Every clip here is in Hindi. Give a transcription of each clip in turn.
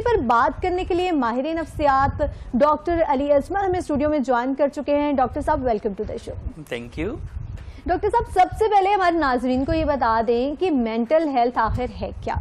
इसी पर बात करने के लिए माहिर नफ्सियात डॉक्टर अली अजमल हमें स्टूडियो में ज्वाइन कर चुके हैं। डॉक्टर साहब, welcome to the show. Thank you. Doctor साहब, सबसे पहले हमारे नाजरीन को ये बता दें कि मेंटल हेल्थ आखिर है क्या?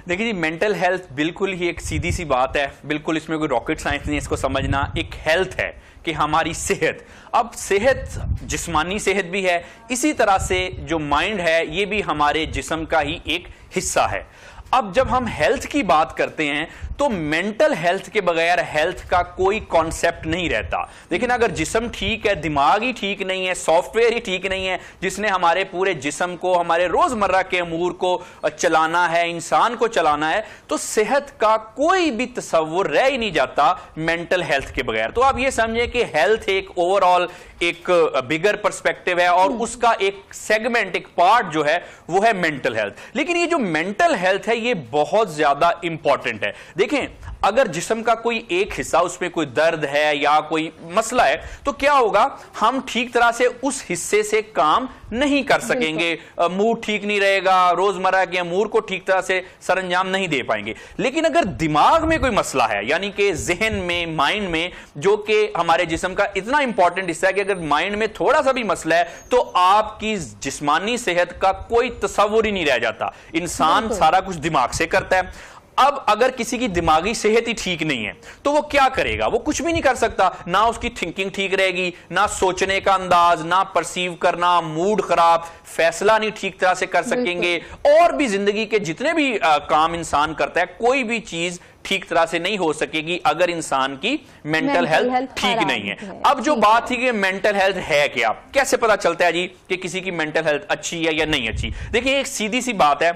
देखिए जी, मेंटल हेल्थ बिल्कुल ही एक सीधी सी बात है, बिल्कुल इसमें कोई रॉकेट साइंस नहीं है इसको समझना। एक हेल्थ है कि हमारी सेहत, अब सेहत जिस्मानी सेहत भी है, इसी तरह से जो माइंड है ये भी हमारे जिस्म का ही एक हिस्सा है। अब जब हम हेल्थ की बात करते हैं तो मेंटल हेल्थ के बगैर हेल्थ का कोई कॉन्सेप्ट नहीं रहता। लेकिन अगर जिस्म ठीक है, दिमाग ही ठीक नहीं है, सॉफ्टवेयर ही ठीक नहीं है जिसने हमारे पूरे जिस्म को, हमारे रोजमर्रा के अमूर को चलाना है, इंसान को चलाना है, तो सेहत का कोई भी तस्वुर रह ही नहीं जाता मेंटल हेल्थ के बगैर। तो आप ये समझें कि हेल्थ एक ओवरऑल एक बिगर पर्सपेक्टिव है और उसका एक सेगमेंट, एक पार्ट जो है वो है मेंटल हेल्थ। लेकिन ये जो मेंटल हेल्थ है ये बहुत ज्यादा इंपॉर्टेंट है। देखें, अगर जिस्म का कोई एक हिस्सा, उसमें कोई दर्द है या कोई मसला है, तो क्या होगा, हम ठीक तरह से उस हिस्से से काम नहीं कर सकेंगे, मूड ठीक नहीं रहेगा, रोजमर्रा के अमूर को ठीक तरह से सरंजाम नहीं दे पाएंगे। लेकिन अगर दिमाग में कोई मसला है, यानी कि जहन में, माइंड में, जो कि हमारे जिस्म का इतना इंपॉर्टेंट हिस्सा है कि अगर माइंड में थोड़ा सा भी मसला है तो आपकी जिस्मानी सेहत का कोई तस्वुर ही नहीं रह जाता। इंसान सारा कुछ दिमाग से करता है। अब अगर किसी की दिमागी सेहत ही ठीक नहीं है तो वो क्या करेगा? वो कुछ भी नहीं कर सकता। ना उसकी थिंकिंग ठीक रहेगी, ना सोचने का अंदाज, ना परसीव करना, मूड खराब, फैसला नहीं ठीक तरह से कर सकेंगे, और भी जिंदगी के जितने भी काम इंसान करता है, कोई भी चीज ठीक तरह से नहीं हो सकेगी अगर इंसान की मेंटल हेल्थ ठीक नहीं है। अब जो बात थी कि मेंटल हेल्थ है क्या, कैसे पता चलता है जी कि किसी की मेंटल हेल्थ अच्छी है या नहीं अच्छी? देखिए, एक सीधी सी बात है,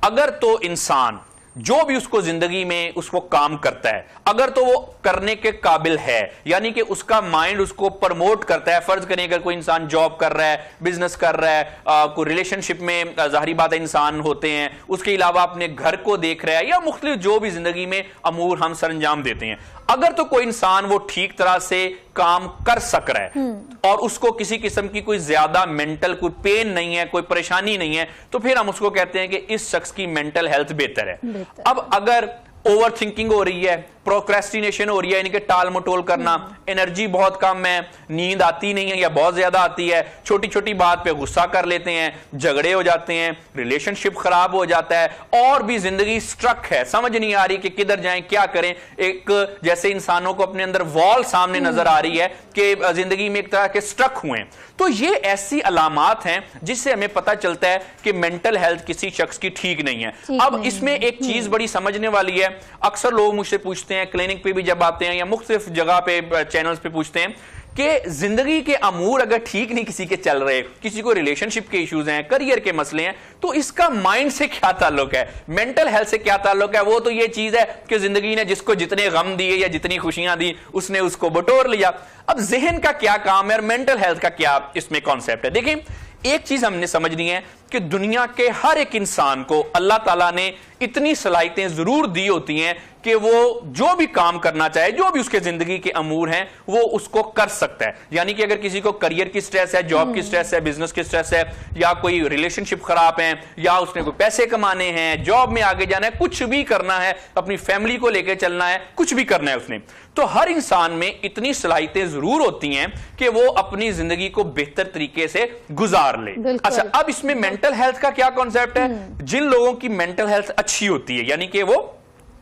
अगर तो इंसान जो भी उसको जिंदगी में उसको काम करता है, अगर तो वो करने के काबिल है, यानी कि उसका माइंड उसको प्रमोट करता है। फर्ज करें अगर कोई इंसान जॉब कर रहा है, बिजनेस कर रहा है, कोई रिलेशनशिप में जाहिर बात है इंसान होते हैं, उसके अलावा अपने घर को देख रहा है, या मुख्तलिफ जो भी जिंदगी में अमूर हम सरंजाम देते हैं, अगर तो कोई इंसान वो ठीक तरह से काम कर सक रहा है और उसको किसी किस्म की कोई ज्यादा मेंटल कोई पेन नहीं है, कोई परेशानी नहीं है, तो फिर हम उसको कहते हैं कि इस शख्स की मेंटल हेल्थ बेहतर है। अब अगर ओवर थिंकिंग हो रही है, प्रोक्रेस्टिनेशन हो रही है, यानी कि टाल मटोल करना, एनर्जी बहुत कम है, नींद आती नहीं है या बहुत ज्यादा आती है, छोटी छोटी बात पे गुस्सा कर लेते हैं, झगड़े हो जाते हैं, रिलेशनशिप खराब हो जाता है, और भी जिंदगी स्ट्रक है, समझ नहीं आ रही कि किधर जाएं, क्या करें, एक जैसे इंसानों को अपने अंदर वॉल सामने नजर आ रही है कि जिंदगी में एक तरह के स्ट्रक हुए। तो ये ऐसी अलामात हैं जिससे हमें पता चलता है कि मेंटल हेल्थ किसी शख्स की ठीक नहीं है। अब इसमें एक चीज बड़ी समझने वाली है, अक्सर लोग मुझसे पूछते हैं, क्लिनिक पे भी जब आते हैं या मुख्तलिफ जगह पे चैनल्स पे पूछते हैं कि जिंदगी के अमूर अगर ठीक नहीं किसी के चल रहे, किसी को रिलेशनशिप के इश्यूज हैं, करियर के मसले हैं, तो इसका माइंड से क्या ताल्लुक है, मेंटल हेल्थ से क्या ताल्लुक है? वो तो ये चीज है कि जिंदगी ने जिसको जितने गम दिए या जितनी खुशियां दी उसने उसको बटोर लिया। अब जहन का क्या काम है और मेंटल हेल्थ का क्या इसमें कॉन्सेप्ट है? देखिए, एक चीज हमने समझनी है कि दुनिया के हर एक इंसान को अल्लाह ताला ने इतनी सलाहियतें जरूर दी होती हैं कि वो जो भी काम करना चाहे, जो भी उसके जिंदगी के अमूर हैं, वो उसको कर सकता है। यानी कि अगर किसी को करियर की स्ट्रेस है, जॉब की स्ट्रेस है, बिजनेस की स्ट्रेस है, या कोई रिलेशनशिप खराब है, या उसने कोई पैसे कमाने हैं, जॉब में आगे जाना है, कुछ भी करना है, अपनी फैमिली को लेकर चलना है, कुछ भी करना है उसने, तो हर इंसान में इतनी सलाहियतें जरूर होती हैं कि वो अपनी जिंदगी को बेहतर तरीके से गुजार ले। अच्छा, अब इसमें मेंटल हेल्थ का क्या कॉन्सेप्ट है? जिन लोगों की मेंटल हेल्थ अच्छी होती है, यानी कि वो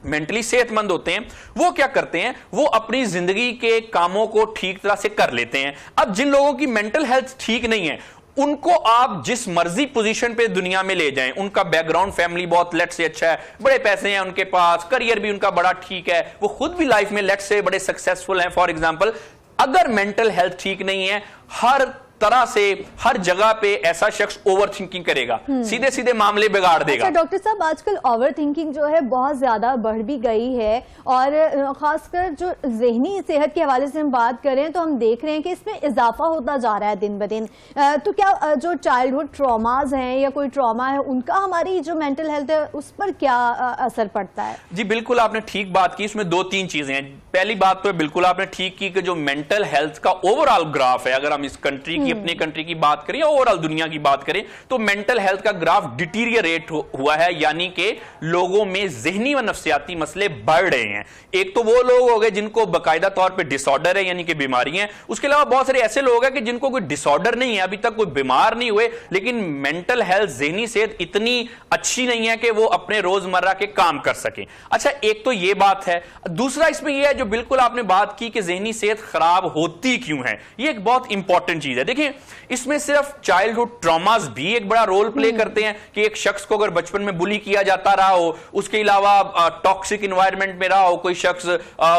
मेंटली सेहतमंद होते हैं, वो क्या करते हैं, वो अपनी जिंदगी के कामों को ठीक तरह से कर लेते हैं। अब जिन लोगों की मेंटल हेल्थ ठीक नहीं है, उनको आप जिस मर्जी पोजीशन पे दुनिया में ले जाएं, उनका बैकग्राउंड फैमिली बहुत लेट से अच्छा है, बड़े पैसे हैं उनके पास, करियर भी उनका बड़ा ठीक है, वो खुद भी लाइफ में लेट से बड़े सक्सेसफुल हैं फॉर एग्जांपल, अगर मेंटल हेल्थ ठीक नहीं है, हर तरह से हर जगह पे ऐसा शख्स ओवर थिंकिंग करेगा, सीधे सीधे मामले बिगाड़ देगा। अच्छा डॉक्टर साहब, आजकल ओवर थिंकिंग जो है बहुत ज्यादा बढ़ भी गई है, और खासकर जो जहनी सेहत के हवाले से हम बात करें तो हम देख रहे हैं कि इसमें इजाफा होता जा रहा है दिन ब दिन। तो क्या जो चाइल्डहुड ट्रॉमाज हैं या कोई ट्रॉमा है, उनका हमारी जो मेंटल हेल्थ है उस पर क्या असर पड़ता है? जी बिल्कुल, आपने ठीक बात की। इसमें दो तीन चीजें हैं। पहली बात तो बिल्कुल आपने ठीक की कि जो मेंटल हेल्थ का ओवरऑल ग्राफ है, अगर हम इस कंट्री की अपने कंट्री की बात करें या ओवरऑल दुनिया की बात करें, तो मेंटल हेल्थ का ग्राफ डिटीरियरेट हुआ है, यानी कि लोगों में ज़हनी व नफ्सियाती मसले बढ़ रहे हैं। एक तो वो लोग हो गए जिनको बाकायदा तौर पे डिसऑर्डर है, यानी कि बीमारी है। उसके अलावा बहुत सारे ऐसे लोग हैं कि जिनको कोई डिसऑर्डर नहीं है, अभी तक कोई बीमार नहीं हुए, लेकिन मेंटल हेल्थ, ज़हनी सेहत इतनी अच्छी नहीं है कि वो अपने रोजमर्रा के काम कर सकें। अच्छा, एक तो ये बात है। दूसरा इसमें यह है जो बिल्कुल आपने बात की कि ज़हनी सेहत खराब होती क्यों है, ये एक बहुत इंपॉर्टेंट चीज है। देखिए, इसमें सिर्फ चाइल्डहुड ट्रॉमास भी एक बड़ा रोल प्ले करते हैं कि एक शख्स को अगर बचपन में बुली किया जाता रहा हो, उसके अलावा टॉक्सिक इन्वायरमेंट में रहा हो, कोई शख्स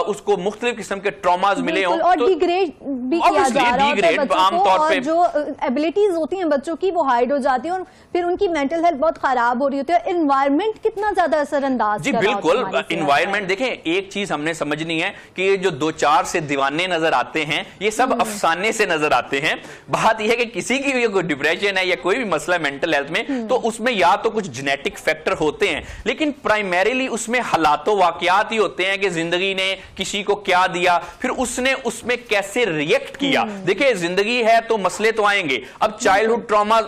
उसको मुख्तलिफ किस्म के ट्रॉमास मिले हो, और डिग्रेड भी किया जा रहा है आमतौर पे, जो एबिलिटीज होती हैं बच्चों की वो हाइड हो जाती है और फिर उनकी मेंटल हेल्थ बहुत खराब हो रही होती है। एनवायरमेंट कितना ज्यादा असरअंदाज जी बिल्कुल, एनवायरमेंट देखें, एक चीज हमने समझनी है कि ये जो 2-4 से दीवाने नजर आते हैं ये सब अफसाने से नजर आते हैं। बात यह है कि किसी की भी कोई डिप्रेशन है या कोई भी मसला मेंटल हेल्थ में, तो उसमें या तो कुछ जेनेटिक फैक्टर होते हैं, लेकिन प्राइमरीली उसमें हालातों वाकयात ही होते हैं कि जिंदगी ने किसी को क्या दिया, फिर उसने उसमें कैसे रिएक्ट किया। देखिए, जिंदगी है तो मसले तो आएंगे। अब चाइल्डहुड ट्रॉमा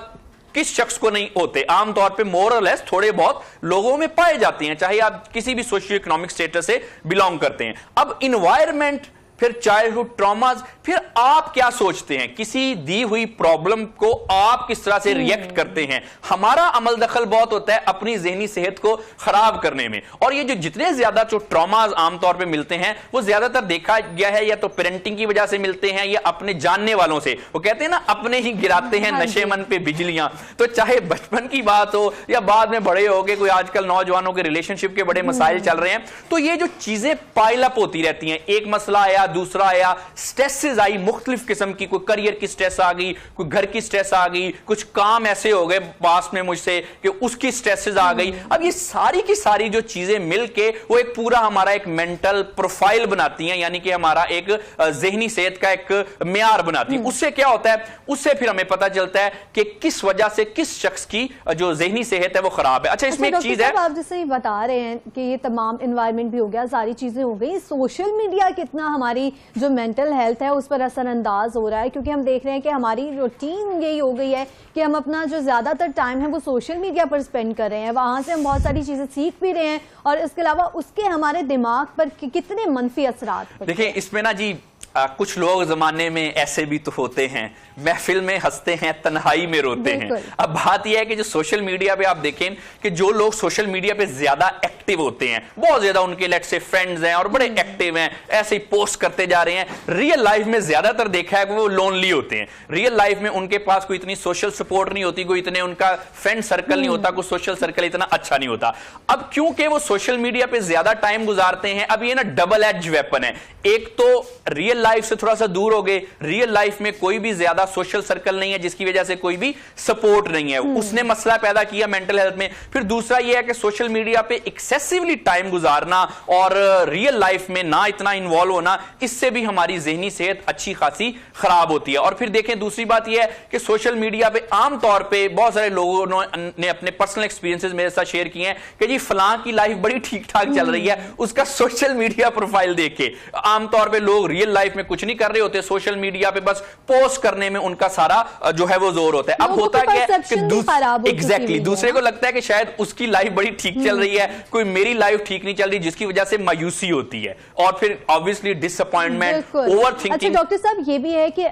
किस शख्स को नहीं होते, आमतौर पे मोर और लेस थोड़े बहुत लोगों में पाए जाते हैं, चाहे आप किसी भी सोशियो इकोनॉमिक स्टेटस से बिलोंग करते हैं। अब इन्वायरमेंट, फिर चाइल्डहुड ट्रॉमास, फिर आप क्या सोचते हैं, किसी दी हुई प्रॉब्लम को आप किस तरह से रिएक्ट करते हैं। हमारा अमल दखल बहुत होता है अपनी ज़हनी सेहत को खराब करने में। और ये जो जितने ज्यादा जो ट्रॉमास आमतौर पे मिलते हैं वो ज्यादातर देखा गया है या तो पेरेंटिंग की वजह से मिलते हैं या अपने जानने वालों से। वो कहते हैं ना, अपने ही गिराते हैं नशे मन पे बिजलियां। तो चाहे बचपन की बात हो या बाद में बड़े हो गए, कोई आजकल नौजवानों के रिलेशनशिप के बड़े मसाइल चल रहे हैं, तो ये जो चीजें पाइल अप होती रहती हैं, एक मसला आया, दूसरा आया, स्ट्रेसेस आई मुख्तलिफ किस्म की, कोई करियर की स्ट्रेस आ गई, कोई घर की स्ट्रेस आ गई, कुछ काम ऐसे हो गए पास में मुझसे कि उसकी स्ट्रेसेस आ गई। अब ये सारी की सारी जो चीजें मिलके वो एक पूरा हमारा एक मेंटल प्रोफाइल बनाती हैं, यानी कि हमारा एक ज़हनी सेहत का एक म्यार बनाती है। उससे क्या होता है, उससे फिर हमें पता चलता है कि किस वजह से किस शख्स की जो ज़हनी सेहत है वो खराब है। अच्छा, इसमें एक चीज है, आप जैसे बता रहे हैं कि ये तमाम एनवायरनमेंट भी हो गया, सारी चीजें हो गई, सोशल मीडिया कितना हमारी जो मेंटल हेल्थ है उस पर असरअंदाज हो रहा है, क्योंकि हम देख रहे हैं कि हमारी रूटीन यही हो गई है कि हम अपना जो ज्यादातर टाइम है वो सोशल मीडिया पर स्पेंड कर रहे हैं, वहां से हम बहुत सारी चीजें सीख भी रहे हैं और इसके अलावा उसके हमारे दिमाग पर कितने मनफी असरात। देखिए, इसमें ना जी कुछ लोग जमाने में ऐसे भी तो होते हैं, महफिल में हंसते हैं, तन्हाई में रोते हैं। अब बात यह है कि जो सोशल मीडिया पे आप देखें कि जो लोग सोशल मीडिया पे ज्यादा एक्टिव होते हैं, बहुत ज्यादा उनके लेट्स से फ्रेंड्स हैं और बड़े एक्टिव हैं, ऐसे ही पोस्ट करते जा रहे हैं, रियल लाइफ में ज्यादातर देखा है कि वो लोनली होते हैं। रियल लाइफ में उनके पास कोई इतनी सोशल सपोर्ट नहीं होती, कोई इतने उनका फ्रेंड सर्कल नहीं होता, कोई सोशल सर्कल इतना अच्छा नहीं होता। अब क्योंकि वो सोशल मीडिया पे ज्यादा टाइम गुजारते हैं, अब ये ना डबल एज वेपन है। एक तो रियल लाइफ से थोड़ा सा दूर हो गए, रियल लाइफ में कोई भी ज्यादा सोशल सर्कल नहीं है, जिसकी वजह से कोई भी सपोर्ट नहीं है, उसने मसला पैदा किया मेंटल हेल्थ में। फिर दूसरा यह है कि सोशल मीडिया पे एक्सेसिवली टाइम गुजारना और रियल लाइफ में ना इतना इन्वॉल्व होना, इससे भी हमारी ज़हनी सेहत अच्छी खासी खराब होती है। और फिर देखें, दूसरी बात यह है कि सोशल मीडिया पे आमतौर पे बहुत सारे लोगों ने अपने पर्सनल एक्सपीरियंसेस मेरे साथ शेयर किए हैं कि जी फलां की लाइफ बड़ी ठीक ठाक चल रही है, उसका सोशल मीडिया प्रोफाइल देख के। आमतौर पे लोग रियल लाइफ में कुछ नहीं कर रहे होते, सोशल मीडिया पे बस पोस्ट करने में उनका सारा जो है वो जोर होता है। अब होता क्या है कि एग्जैक्टली दूसरे को लगता है कि शायद उसकी लाइफ बड़ी ठीक चल रही है, कोई मेरी लाइफ ठीक नहीं चल रही, जिसकी वजह से मायूसी होती है और फिर ऑब्वियसली डिसअपॉइंटमेंट, ओवरथिंकिंग। अच्छा डॉक्टर साहब, ये भी है कि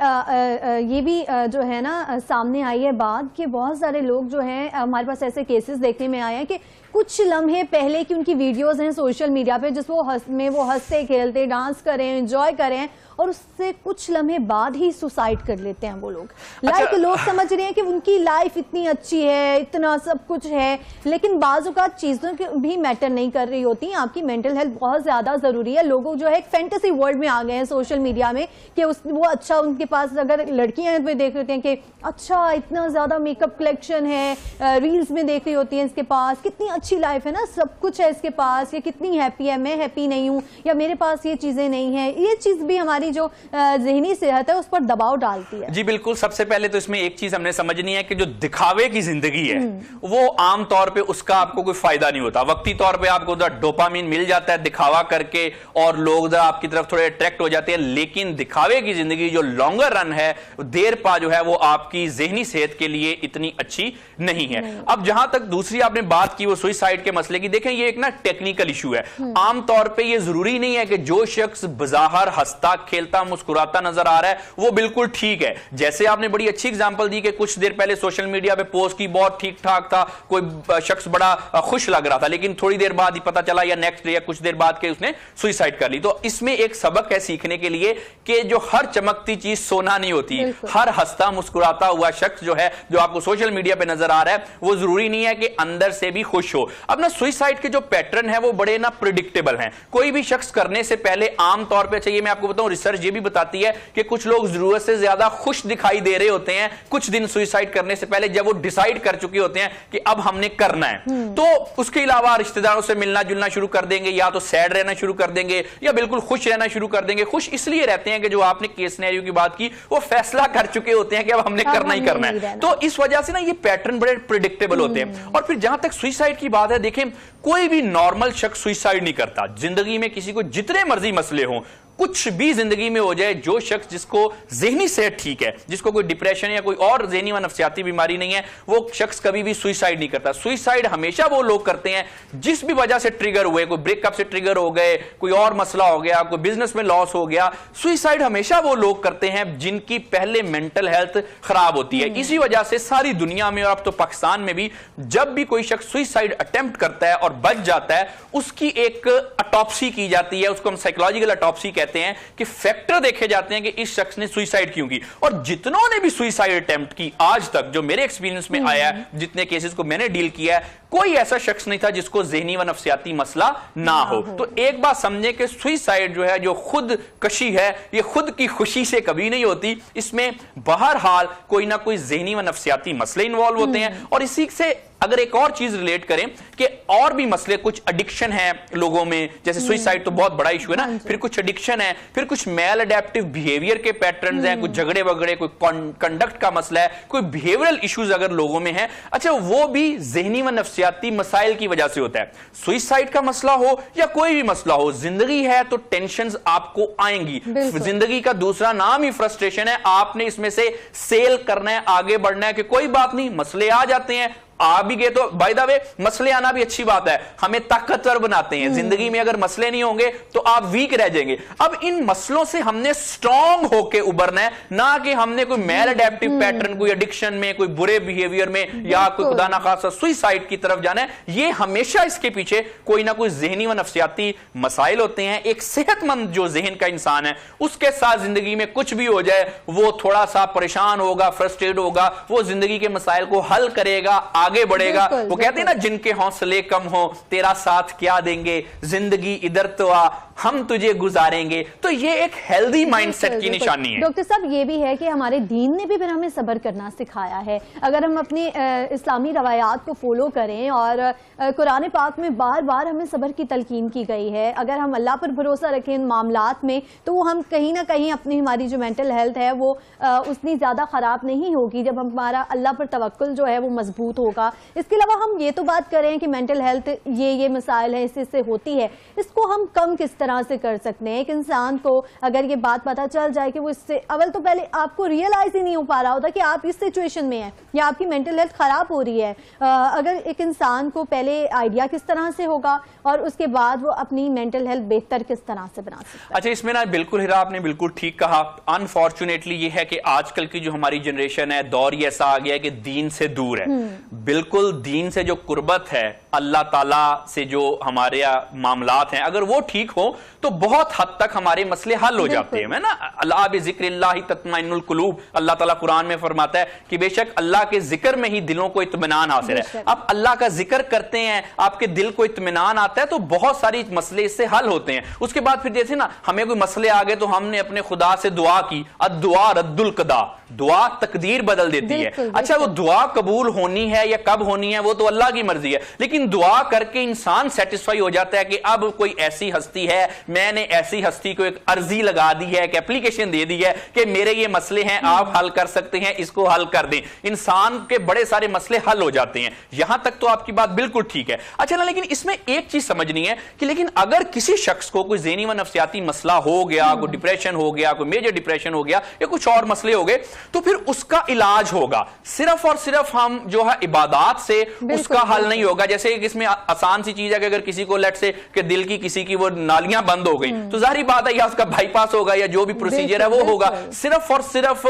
ये भी जो है ना सामने आई है बात कि बहुत सारे लोग जो हैं, हमारे पास ऐसे केसेस देखने में आए हैं कि कुछ लम्हे पहले की उनकी वीडियोस हैं सोशल मीडिया पे जिसमें वो हंसते खेलते डांस करें, एंजॉय करें, और उससे कुछ लम्हे बाद ही सुसाइड कर लेते हैं वो लोग। लाइक लोग समझ रहे हैं कि उनकी लाइफ इतनी अच्छी है, इतना सब कुछ है, लेकिन बाज़ औक़ात चीज़ों की भी मैटर नहीं कर रही होती। आपकी मेंटल हेल्थ बहुत ज़्यादा ज़रूरी है। लोगों जो है एक फैंटेसी वर्ल्ड में आ गए हैं सोशल मीडिया में कि वो अच्छा, उनके पास अगर लड़कियां हैं तो देख रहे हैं कि अच्छा इतना ज़्यादा मेकअप कलेक्शन है, रील्स में देख रही होती हैं इसके पास कितनी अच्छी लाइफ है ना, सब कुछ है इसके पास, ये कितनी हैप्पी है, मैं हैप्पी नहीं हूँ, या मेरे पास ये चीजें नहीं है, ये चीज भी हमारी जो ज़हनी सेहत है उस पर दबाव डालती है। जी बिल्कुल। सबसे पहले तो इसमें एक चीज हमने समझनी है कि जो दिखावे की जिंदगी है वो आम तौर पे उसका आपको कोई फायदा नहीं होता। वक्ती तौर पे आपको डोपामिन मिल जाता है दिखावा करके और लोग आपकी तरफ थोड़े अट्रैक्ट हो जाते हैं, लेकिन दिखावे की जिंदगी जो लॉन्गर रन है, देर पा जो है, वो आपकी ज़हनी सेहत के लिए इतनी अच्छी नहीं है। अब जहां तक दूसरी आपने बात की वो सुसाइड के मसले की, देखें ये एक ना टेक्निकल इशू है। आम तौर पे ये जरूरी नहीं है कि जो शख्स बाहर हंसता खेलता मुस्कुराता नजर आ रहा है वो बिल्कुल ठीक है। जैसे आपने बड़ी अच्छी एग्जांपल दी कि कुछ देर पहले सोशल मीडिया पे पोस्ट की, बहुत ठीक ठाक था, कोई शख्स बड़ा खुश लग रहा था, लेकिन थोड़ी देर बाद ही पता चला या नेक्स्ट डे या कुछ देर बाद के उसने सुसाइड कर ली। तो इसमें एक सबक है सीखने के लिए कि जो हर चमकती चीज सोना नहीं होती, हर हंसता मुस्कुराता हुआ शख्स जो है, जो आपको सोशल मीडिया पे नजर आ रहा है, वो जरूरी नहीं है कि अंदर से भी खुश हो। अब ना सुसाइड के जो पैटर्न है वो बड़े ना प्रिडिक्टेबल हैं। कोई भी शख्स करने से पहले आमतौर पर, चाहिए मैं आपको बताऊं, रिसर्च ये भी बताती है कि कुछ लोग जरूरत से ज्यादा खुश दिखाई दे रहे होते हैं कुछ दिन सुसाइड करने से पहले, जब वो डिसाइड कर चुके होते हैं कि अब हमने करना है। तो उसके अलावा रिश्तेदारों से मिलना जुलना शुरू कर देंगे, या तो सैड रहना शुरू कर देंगे या बिल्कुल खुश रहना शुरू कर देंगे। खुश इसलिए रहते हैं कि जो आपने केस सिनेरियो की बात की, वो फैसला कर चुके होते हैं कि अब हमने करना ही करना है। तो इस वजह से ना ये पैटर्न बड़े प्रिडिक्टेबल होते हैं। और फिर जहां तक सुसाइड की बात है, देखें कोई भी नॉर्मल शख्स सुसाइड नहीं करता। जिंदगी में किसी को जितने मर्जी मसले हों, कुछ भी जिंदगी में हो जाए, जो शख्स जिसको ज़हनी सेहत ठीक है, जिसको कोई डिप्रेशन या कोई और ज़हनी व नफ्सियाती बीमारी नहीं है, वो शख्स कभी भी सुसाइड नहीं करता। सुसाइड हमेशा वो लोग करते हैं जिस भी वजह से ट्रिगर हुए, कोई ब्रेकअप से ट्रिगर हो गए, कोई और मसला हो गया, कोई बिजनेस में लॉस हो गया। सुसाइड हमेशा वो लोग करते हैं जिनकी पहले मेंटल हेल्थ खराब होती है। इसी वजह से सारी दुनिया में और अब तो पाकिस्तान में भी जब भी कोई शख्स सुसाइड अटेम्प्ट करता है और बच जाता है, उसकी एक अटॉप्सी की जाती है, उसको हम साइकोलॉजिकल अटॉप्सी कहते हैं, कि फैक्टर देखे जाते हैं कि इस शख्स ने सुसाइड क्यों की। और जितनों ने भी सुसाइड अटेम्प्ट की आज तक, जो मेरे एक्सपीरियंस में आया है, जितने केसेस को मैंने डील किया है, कोई ऐसा शख्स नहीं था जिसको ज़हनी व नफ्सियाती मसला ना हो। तो एक बात समझे कि सुसाइड जो है, जो खुद कशी है, ये खुद की खुशी से कभी नहीं होती। इसमें बहरहाल कोई ना कोई ज़हनी व नफ्सियाती मसले इन्वॉल्व होते हैं। और इसी से अगर एक और चीज रिलेट करें कि और भी मसले, कुछ एडिक्शन है लोगों में, जैसे सुसाइड तो बहुत बड़ा इशू है ना, फिर कुछ एडिक्शन है, फिर कुछ मेल अडेप्टिव बिहेवियर के पैटर्न्स हैं, कुछ झगड़े वगड़े, कोई कंडक्ट का मसला है, कोई बिहेवियरल इश्यूज अगर लोगों में है, अच्छा वो भी ज़हनी व नफ्सियाती मसाइल की वजह से होता है। सुसाइड का मसला हो या कोई भी मसला हो, जिंदगी है तो टेंशंस आपको आएंगी। जिंदगी का दूसरा नाम ही फ्रस्ट्रेशन है। आपने इसमें से सेल करना है, आगे बढ़ना है कि कोई बात नहीं, मसले आ जाते हैं, आ भी गए तो बाय द वे मसले आना भी अच्छी बात है, हमें ताकतवर बनाते हैं। जिंदगी में अगर मसले नहीं होंगे तो आप वीक रह जाएंगे। अब इन मसलों से हमने स्ट्रांग होके उबरना है, ना कि हमने कोई मेल अडेप्टिव पैटर्न, कोई एडिक्शन में, कोई बुरे बिहेवियर में, या कोई खुदा ना खासा सुसाइड की तरफ जाना है। ये हमेशा इसके पीछे कोई ना कोई ज़हनी व नफ्सियाती मसाइल होते हैं। एक सेहतमंद जो जहन का इंसान है, उसके साथ जिंदगी में कुछ भी हो जाए, वो थोड़ा सा परेशान होगा, फ्रस्ट्रेट होगा, वो जिंदगी के मसाइल को हल करेगा, आगे बढ़ेगा। वो कहते हैं ना, जिनके हौसले कम हो तेरा साथ क्या देंगे, जिंदगी इधर तो आ हम तुझे गुजारेंगे। तो ये एक हेल्दी माइंडसेट की निशानी है। डॉक्टर साहब ये भी है कि हमारे दीन ने भी फिर हमें सब्र करना सिखाया है। अगर हम अपनी इस्लामी रवायात को फॉलो करें, और कुरान पाक में बार बार हमें सब्र की तलकीन की गई है। अगर हम अल्लाह पर भरोसा रखें इन मामलात में, तो हम कहीं ना कहीं अपनी, हमारी जो मेंटल हेल्थ है वो उतनी ज़्यादा ख़राब नहीं होगी जब हमारा अल्लाह पर तवक्कुल जो है वो मजबूत होगा। इसके अलावा हम ये तो बात करें कि मेंटल हेल्थ ये मसाइल है, इससे होती है, इसको हम कम किस तरह से कर सकते हैं? एक इंसान को अगर ये बात पता चल जाए कि वो इससे, अवल तो पहले आपको रियलाइज ही नहीं हो पा रहा होता कि आप इस सिचुएशन में हैं या आपकी मेंटल हेल्थ खराब हो रही है, अगर एक इंसान को पहले आइडिया किस तरह से होगा और उसके बाद वो अपनी मेंटल हेल्थ बेहतर किस तरह से बना सकता है? अच्छा, इसमें ना बिल्कुल हिरा आपने बिल्कुल ठीक कहा। अनफॉर्चुनेटली ये है कि आजकल की जो हमारी जनरेशन है, दौर ही ऐसा आ गया है कि दीन से दूर है। बिल्कुल दीन से जो कुर्बत है, अल्लाह ताला से जो हमारे मामलात हैं, अगर वो ठीक हो तो बहुत हद तक हमारे मसले हल हो जाते हैं, है ना। अल्लाह बिज़िक्रिल्लाहि तत्मइन्नुल कुलूब, अल्लाह ताला कुरान में फरमाता है कि बेशक अल्लाह के जिक्र में ही दिलों को इत्मीनान हासिल है। आप अल्लाह का जिक्र करते हैं, आपके दिल को इत्मीनान आता है, तो बहुत सारी मसले इससे हल होते हैं। उसके बाद फिर जैसे ना हमें कोई मसले आ गए तो हमने अपने खुदा से दुआ की, अद्दुआ रद्दुल क़दा, दुआ तकदीर बदल देती है। अच्छा, वो दुआ कबूल होनी है या कब होनी है वो तो अल्लाह की मर्जी है, लेकिन दुआ करके इंसान सेटिस्फाई हो जाता है कि अब कोई ऐसी हस्ती है, मैंने ऐसी हस्ती को एक अर्जी लगा दी है, एक एप्लीकेशन दे दी है कि मेरे ये मसले हैं, आप हल कर सकते हैं, इसको हल कर दें। इंसान के बड़े सारे मसले हल हो जाते हैं। यहां तक तो आपकी बात बिल्कुल ठीक है। अच्छा ना, लेकिन इसमें एक चीज समझनी है कि लेकिन अगर किसी शख्स को कोई ज़हनी व नफ्सियाती मसला हो गया, कोई डिप्रेशन हो गया, कोई मेजर डिप्रेशन हो गया या कुछ और मसले हो गए, तो फिर उसका इलाज होगा सिर्फ और सिर्फ हम जो है इबादत से उसका हल नहीं होगा। जैसे इसमें आसान सी चीज है कि अगर किसी को लेट से कि दिल की किसी की वो नालियां बंद हो गई तो जाहिर बात है या उसका बाईपास होगा या जो भी प्रोसीजर है वो होगा। सिर्फ और सिर्फ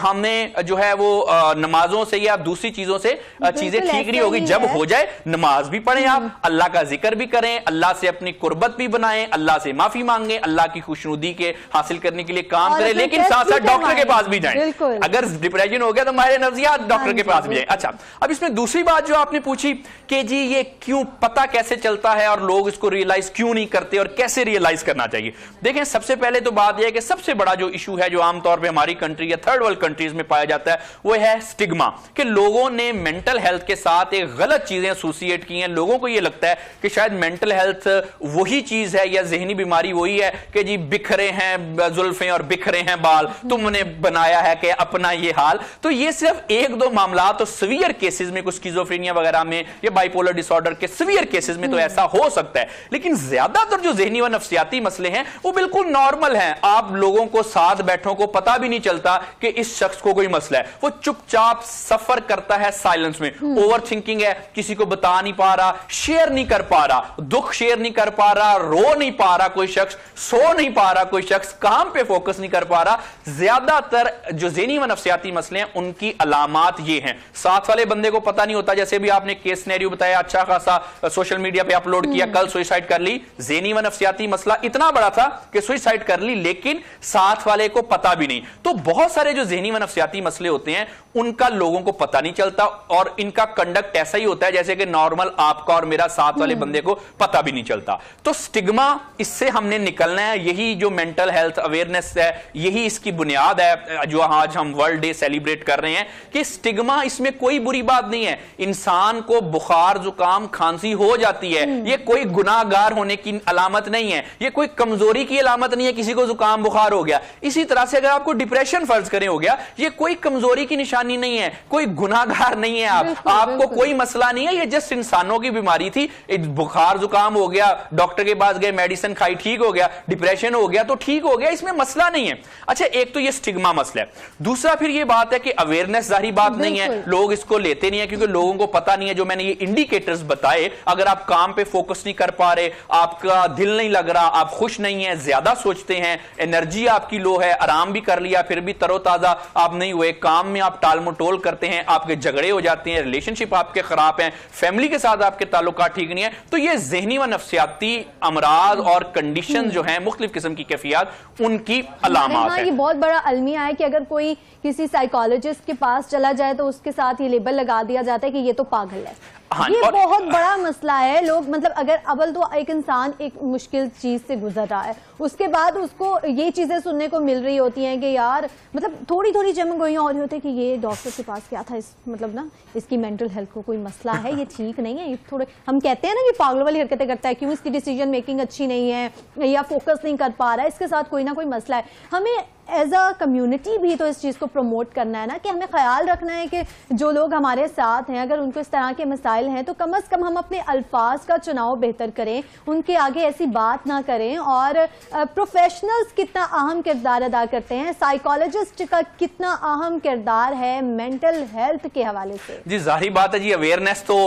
हमें जो है वो नमाजों से या दूसरी चीजों से चीजें ठीक नहीं होगी। जब हो जाए नमाज भी पढ़ें, आप अल्लाह का जिक्र भी करें, अल्लाह से अपनी कुर्बत भी बनाएं, अल्लाह से माफी मांगे, अल्लाह की खुशनुदी के हासिल करने के लिए काम करें, लेकिन साथ साथ डॉक्टर के पास भी जाएं। अगर डिप्रेशन हो गया तो हमारे नफ्सियात डॉक्टर के पास भी जाएं। अच्छा, अब इसमें दूसरी बात जो आपने पूछी कि जी ये क्यों पता कैसे चलता है और लोग इसको रियलाइज क्यों नहीं करते और कैसे रियलाइज करना चाहिए। देखें, सबसे पहले तो बात यह है कि सबसे बड़ा जो इशू है जो आमतौर पे हमारी कंट्री या थर्ड वर्ल्ड कंट्रीज में पाया जाता है वो है स्टिग्मा, कि लोगों ने मेंटल हेल्थ के साथ एक गलत चीजें एसोसिएट की हैं। लोगों को यह लगता है कि शायद मेंटल हेल्थ वही चीज है या जहनी बीमारी वही है कि जी बिखरे हैं जुल्फें और बिखरे हैं बाल, तुमने बनाया है कि अपना ये हाल। तो ये सिर्फ एक दो मामला तो सीवियर केसेस में, कुछ स्किज़ोफ्रेनिया वगैरह में या बाइपोलर डिसऑर्डर के सीवियर केसेस में तो ऐसा हो सकता है, लेकिन ज्यादातर जो ज़हनी व नफ्सियाती मसले हैं वो बिल्कुल नॉर्मल हैं। आप लोगों को साथ बैठों को पता भी नहीं चलता कि इस शख्स को कोई मसला है, वो चुपचाप सफर करता है साइलेंस में। ओवर थिंकिंग है, किसी को बता नहीं पा रहा, शेयर नहीं कर पा रहा, दुख शेयर नहीं कर पा रहा, रो नहीं पा रहा कोई शख्स, सो नहीं पा रहा कोई शख्स, काम पे फोकस नहीं कर पा रहा। ज्यादातर जो ज़हनी व नफ्सियाती मसले हैं उनकी अलामात ये हैं। साथ वाले बंदे को पता नहीं होता, जैसे भी आपने केस सिनेरियो बताया, अच्छा खासा सोशल मीडिया पे अपलोड किया, कल सुसाइड कर ली, ज़हनी व नफ्सियाती मसला इतना बड़ा था कि सुसाइड कर ली, लेकिन साथ वाले को पता भी नहीं। तो बहुत सारे जो ज़हनी व नफ्सियाती मसले होते हैं उनका लोगों को पता नहीं चलता और इनका कंडक्ट ऐसा ही होता है जैसे कि नॉर्मल आपका और मेरा साथ वाले बंदे को पता भी नहीं चलता। तो स्टिग्मा, इससे हमने निकलना है। यही जो मेंटल हेल्थ अवेयरनेस है, यही इसकी बुनियाद है जो आज हम वर्ल्ड डे सेलिब्रेट कर रहे हैं कि स्टिग्मा, इसमें कोई बुरी बात नहीं है। इंसान को बुखार जुकाम खांसी हो जाती है, ये कोई गुनाहगार होने की अलामत नहीं है, ये कोई कमजोरी की अलामत नहीं है किसी को जुकाम बुखार हो गया। इसी तरह से अगर आपको डिप्रेशन फर्ज करें हो गया, ये कोई कमजोरी की निशानी नहीं है, कोई गुनाहगार नहीं है। आपको कोई मसला नहीं है, ये जस्ट इंसानों की बीमारी थी। बुखार जुकाम हो गया, डॉक्टर के पास गए, मेडिसिन खाई, ठीक हो गया, डिप्रेशन हो गया तो ठीक हो गया, इसमें मसला नहीं है। अच्छा, एक तो ये स्टिग्मा मसला है। दूसरा फिर ये बात है कि अवेयरनेस जाहिर बात नहीं है, लोग इसको लेते नहीं है क्योंकि लोगों को पता नहीं है। जो मैंने ये इंडिकेटर्स बताए, अगर आप काम पे फोकस नहीं कर पा रहे, आपका दिल नहीं लग रहा, आप खुश नहीं है, ज्यादा सोचते हैं, एनर्जी आपकी लो है, आराम भी कर लिया फिर भी तरोताजा आप नहीं हुए, काम में आप टालमटोल करते हैं, आपके झगड़े हो जाते हैं, रिलेशनशिप आपके खराब हैं, फैमिली के साथ आपके ताल्लुकात ठीक नहीं है, तो ये ज़हनी व नफ्सियाती अमराज और कंडीशन जो हैं, मुख्तलिफ किस्म की कैफियत, उनकी अलामात है। ये बहुत बड़ा अलमिया है कि अगर कोई किसी साइकोलॉजिस्ट के पास चला जाए तो उसके साथ ये लेबल लगा दिया जाता है कि ये तो पागल है। हाँ, ये बहुत बड़ा मसला है। लोग मतलब अगर अव्वल तो एक इंसान एक मुश्किल चीज से गुजर रहा है, उसके बाद उसको ये चीजें सुनने को मिल रही होती हैं कि यार मतलब थोड़ी थोड़ी चमगोइयां हो रही होती है कि ये डॉक्टर के पास क्या था, इस मतलब ना इसकी मेंटल हेल्थ को कोई मसला है, ये ठीक नहीं है, ये थोड़े हम कहते हैं ना कि पागल वाली हरकतें करता है, क्यों इसकी डिसीजन मेकिंग अच्छी नहीं है या फोकस नहीं कर पा रहा है, इसके साथ कोई ना कोई मसला है। हमें एज अ कम्युनिटी भी तो इस चीज़ को प्रमोट करना है ना कि हमें ख्याल रखना है कि जो लोग हमारे साथ हैं, अगर उनको इस तरह के मसाइल हैं तो कम अज़ कम हम अपने अल्फाज का चुनाव बेहतर करें, उनके आगे ऐसी बात ना करें। और प्रोफेशनल्स कितना अहम किरदार अदा करते हैं, साइकोलॉजिस्ट का कितना अहम किरदार है मेंटल हेल्थ के हवाले से। जी जाहिर बात है जी, अवेयरनेस तो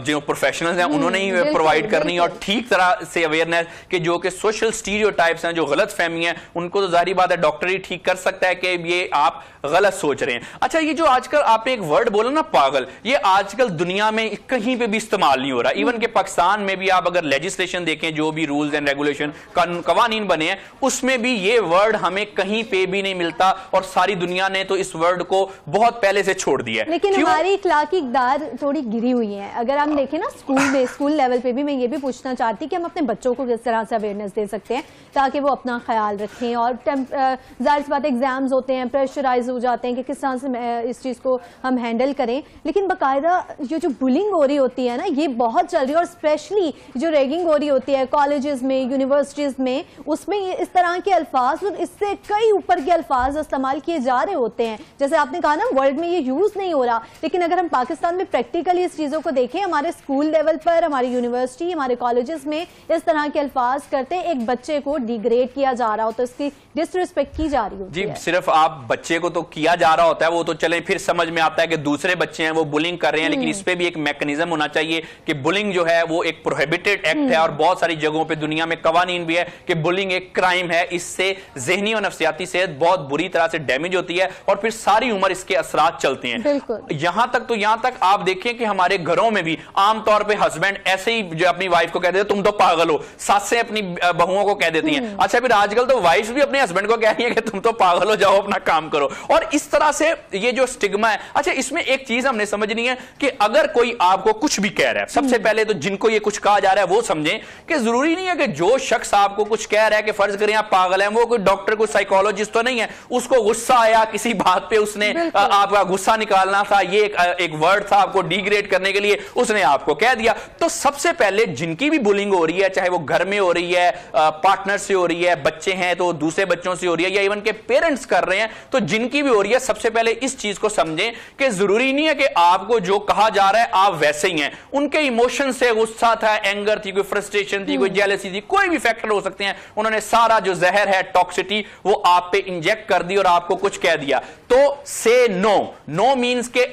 जो प्रोफेशनल्स हैं उन्होंने ही प्रोवाइड करनी है, और ठीक तरह से अवेयरनेस कि जो कि सोशल स्टीरियोटाइप्स हैं, जो गलत फहमी है, उनको तो जाहिर बात है डॉक्टर ही ठीक कर सकता है कि ये आप गलत सोच रहे हैं। अच्छा, ये जो आजकल आपने एक वर्ड बोला ना पागल, ये आजकल दुनिया में कहीं पे भी इस्तेमाल नहीं हो रहा। इवन के पाकिस्तान में भी आप अगर लेजिस्लेशन देखें, जो भी रूल्स एंड रेगुलेशन कवानीन बने हैं, उसमें भी ये वर्ड हमें कहीं पे भी नहीं मिलता, और सारी दुनिया ने तो इस वर्ड को बहुत पहले से छोड़ दिया है। लेकिन हमारी इखलाकी इक़दार थोड़ी गिरी हुई है। अगर हम देखें ना स्कूल में, स्कूल लेवल पे भी मैं ये भी पूछना चाहती कि हम अपने बच्चों को किस तरह से अवेयरनेस दे सकते हैं ताकि वो अपना ख्याल रखें। और जाहिर सी बात एग्जाम्स होते हैं, प्रेशराइज हो जाते हैं कि किस तरह से इस चीज़ को हम हैंडल करें। लेकिन बाकायदा ये जो बुलिंग हो रही होती है ना, ये बहुत चल रही है, और स्पेशली जो रैगिंग हो रही होती है कॉलेजेस में, यूनिवर्सिटीज़ में, उसमें ये इस तरह के अल्फाज और इससे कई ऊपर के अल्फाज इस्तेमाल किए जा रहे होते हैं। जैसे आपने कहा ना, वर्ल्ड में ये यूज़ नहीं हो रहा, लेकिन अगर हम पाकिस्तान में प्रैक्टिकली इस चीज़ों को देखें, हमारे स्कूल लेवल पर, हमारी यूनिवर्सिटी, हमारे कॉलेजेस में इस तरह के अल्फाज करते एक बच्चे को डिग्रेड किया जा रहा हो, तो इसकी डिसरिस्पेक्ट की जा रही होती है। जी, सिर्फ आप बच्चे को तो किया जा रहा होता है, वो तो चले फिर समझ में आता है कि दूसरे बच्चे हैं वो बुलिंग कर रहे हैं, लेकिन इस पे भी एक मैकेनिज्म होना चाहिए कि बुलिंग जो है वो एक प्रोहिबिटेड एक्ट है, और बहुत सारी जगहों पे दुनिया में कवानीन भी है कि बुलिंग एक क्राइम है। इससे ज़हनी और नफ्सियाती सेहत बहुत बुरी तरह से डैमेज होती है, और फिर सारी उम्र इसके असरात चलते हैं। यहां तक आप देखें कि हमारे घरों में भी आमतौर पर हस्बैंड ऐसे ही जो अपनी वाइफ को कह देते तुम तो पागल हो, सासें अपनी बहुओं को कह देती हैं। अच्छा, फिर आजकल तो वाइफ भी अपने हस्बैंड को कह रही है कि तुम तो पागल हो, जाओ अपना काम करो। और इस तरह से ये जो स्टिग्मा है। अच्छा, इसमें एक चीज हमने समझनी है कि अगर कोई आपको कुछ भी कह रहा है, सबसे पहले तो जिनको ये कुछ कहा जा रहा है वो समझें कि जरूरी नहीं है कि जो शख्स आपको कुछ कह रहा है कि फर्ज करें आप पागल हैं, वो कोई डॉक्टर, कोई साइकोलॉजिस्ट तो नहीं है। उसको गुस्सा आया किसी बात पे, उसने आपका गुस्सा निकालना था, ये एक वर्ड था आपको डिग्रेड करने के लिए, उसने आपको कह दिया। तो सबसे पहले जिनकी भी बुलिंग हो रही है, चाहे वो घर में हो रही है, पार्टनर से हो रही है, बच्चे हैं तो दूसरे बच्चों से हो रही है, या इवन के पेरेंट्स कर रहे हैं, तो जिनकी भी हो रही है, सबसे पहले इस चीज को समझें कि जरूरी नहीं है कि आपको जो कहा जा रहा है आप वैसे ही हैं। उनके इमोशन से गुस्सा था, एंगर थी, कोई फ्रस्ट्रेशन थी, कोई जेलसी थी, कोई भी फैक्टर हो सकते हैं, उन्होंने सारा जो जहर है, टॉक्सिटी, वो आप पे इंजेक्ट कर दी और आपको कुछ कह दिया। तो से नो। नो मींस के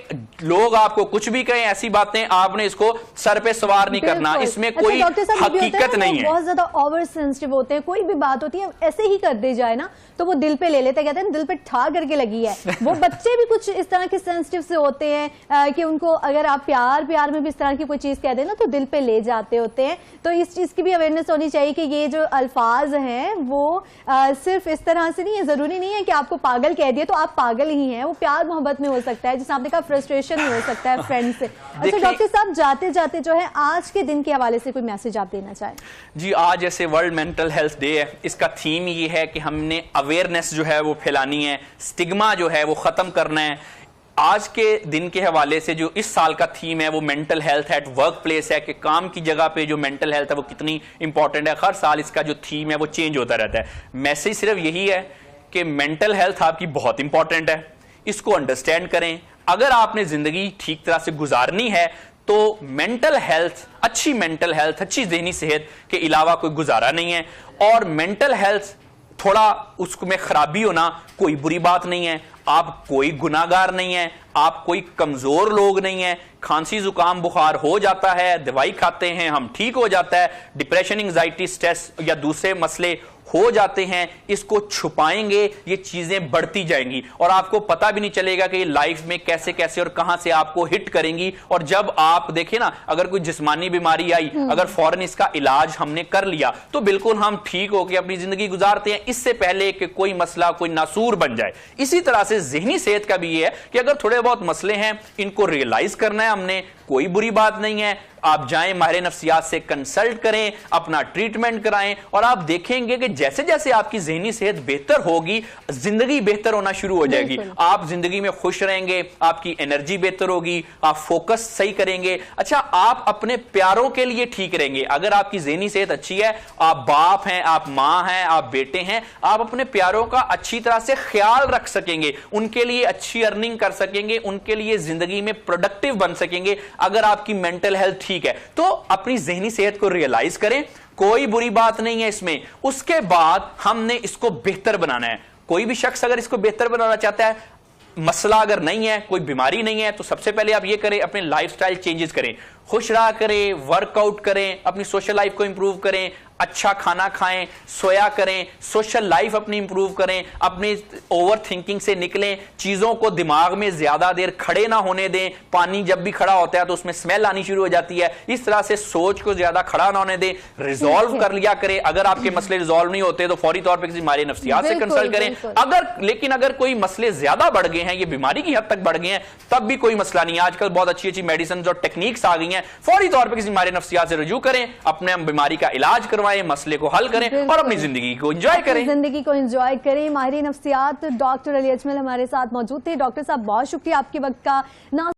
लोग आपको कुछ भी कहें, ऐसी बातें आपने इसको सर पे सवार नहीं करना, इसमें कोई हकीकत नहीं है। बहुत ज्यादा ओवर सेंसिटिव होते हैं, कोई भी बात होती है ऐसे ही कर दी जाए ना तो वो दिल पे ले लेते हैं, कहते हैं दिल पे ठा करके लगी है। वो बच्चे भी कुछ इस तरह के सेंसिटिव से होते हैं कि उनको अगर आप प्यार में भी इस तरह की कोई चीज कह देना तो दिल पे ले जाते होते हैं। तो इस चीज की भी अवेयरनेस होनी चाहिए कि ये जो अल्फाज हैं वो सिर्फ इस तरह से नहीं है, जरूरी नहीं है कि आपको पागल कह दिए तो आप पागल ही हैं। वो प्यार मोहब्बत में हो सकता है, जैसे आपने कहा फ्रस्ट्रेशन में हो सकता है, फ्रेंड से। अच्छा डॉक्टर साहब, जाते जाते जो है आज के दिन के हवाले से कोई मैसेज आप देना चाहें? जी, आज जैसे वर्ल्ड मेंटल हेल्थ डे है, इसका थीम ये है कि हमने अवेयरनेस जो है वो फैलानी है, स्टिग्मा जो है वो खत्म करना है। आज के दिन के हवाले से जो इस साल का थीम है वो mental health at work place है, कि काम की जगह पे जो मेंटल हेल्थ है वो कितनी इंपॉर्टेंट है। हर साल इसका जो थीम है वो चेंज होता रहता है। मैसेज सिर्फ यही है कि मेंटल हेल्थ आपकी बहुत इंपॉर्टेंट है, इसको अंडरस्टैंड करें। अगर आपने जिंदगी ठीक तरह से गुजारनी है तो मेंटल हेल्थ, अच्छी मेंटल हेल्थ, अच्छी ज़हनी सेहत के अलावा कोई गुजारा नहीं है। और मेंटल हेल्थ थोड़ा उसमें खराबी होना कोई बुरी बात नहीं है। आप कोई गुनाहगार नहीं है, आप कोई कमजोर लोग नहीं है। खांसी जुकाम बुखार हो जाता है, दवाई खाते हैं, हम ठीक हो जाता है। डिप्रेशन, एंजाइटी, स्ट्रेस या दूसरे मसले हो जाते हैं, इसको छुपाएंगे, ये चीजें बढ़ती जाएंगी और आपको पता भी नहीं चलेगा कि ये लाइफ में कैसे कैसे और कहां से आपको हिट करेंगी। और जब आप देखें ना, अगर कोई जिस्मानी बीमारी आई, अगर फौरन इसका इलाज हमने कर लिया तो बिल्कुल हम ठीक होकर अपनी जिंदगी गुजारते हैं, इससे पहले कि कोई मसला, कोई नासूर बन जाए। इसी तरह से ज़हनी सेहत का भी ये है कि अगर थोड़े बहुत मसले हैं, इनको रियलाइज करना है हमने, कोई बुरी बात नहीं है। आप जाएं, माहिर नफ्सियात से कंसल्ट करें, अपना ट्रीटमेंट कराएं और आप देखेंगे कि जैसे जैसे आपकी ज़हनी सेहत बेहतर होगी, जिंदगी बेहतर होना शुरू हो जाएगी। आप जिंदगी में खुश रहेंगे, आपकी एनर्जी बेहतर होगी, आप फोकस सही करेंगे। अच्छा, आप अपने प्यारों के लिए ठीक रहेंगे। अगर आपकी ज़हनी सेहत अच्छी है, आप बाप हैं, आप माँ हैं, आप बेटे हैं, आप अपने प्यारों का अच्छी तरह से ख्याल रख सकेंगे, उनके लिए अच्छी अर्निंग कर सकेंगे, उनके लिए जिंदगी में प्रोडक्टिव बन सकेंगे। अगर आपकी मेंटल हेल्थ ठीक है तो अपनी ज़हनी सेहत को रियलाइज करें, कोई बुरी बात नहीं है इसमें। उसके बाद हमने इसको बेहतर बनाना है। कोई भी शख्स अगर इसको बेहतर बनाना चाहता है, मसला अगर नहीं है, कोई बीमारी नहीं है, तो सबसे पहले आप ये करें, अपने लाइफस्टाइल चेंजेस करें, खुश रहा करें, वर्कआउट करें, अपनी सोशल लाइफ को इंप्रूव करें, अच्छा खाना खाएं, सोया करें, सोशल लाइफ अपनी इंप्रूव करें, अपनी ओवर थिंकिंग से निकलें, चीजों को दिमाग में ज्यादा देर खड़े ना होने दें। पानी जब भी खड़ा होता है तो उसमें स्मेल आनी शुरू हो जाती है। इस तरह से सोच को ज्यादा खड़ा ना होने दें, रिजॉल्व कर लिया करें। अगर आपके मसले रिजॉल्व नहीं होते तो फौरी तौर पर किसी माहिर नफ्सियात से कंसल्ट करें। लेकिन अगर कोई मसले ज्यादा बढ़ गए हैं, ये बीमारी की हद तक बढ़ गए हैं, तब भी कोई मसला नहीं है। आजकल बहुत अच्छी अच्छी मेडिसिन और टेक्निक्स आ गई हैं, फौरी तौर पर किसी माहिर नफ्सियात से रुजू करें, अपने बीमारी का इलाज करवाएं, मसले को हल करें और अपनी जिंदगी को एंजॉय करें। जिंदगी को एंजॉय करें। माहिर नफ्सियात डॉक्टर अली अजमल हमारे साथ मौजूद थे। डॉक्टर साहब बहुत शुक्रिया आपके वक्त का। ना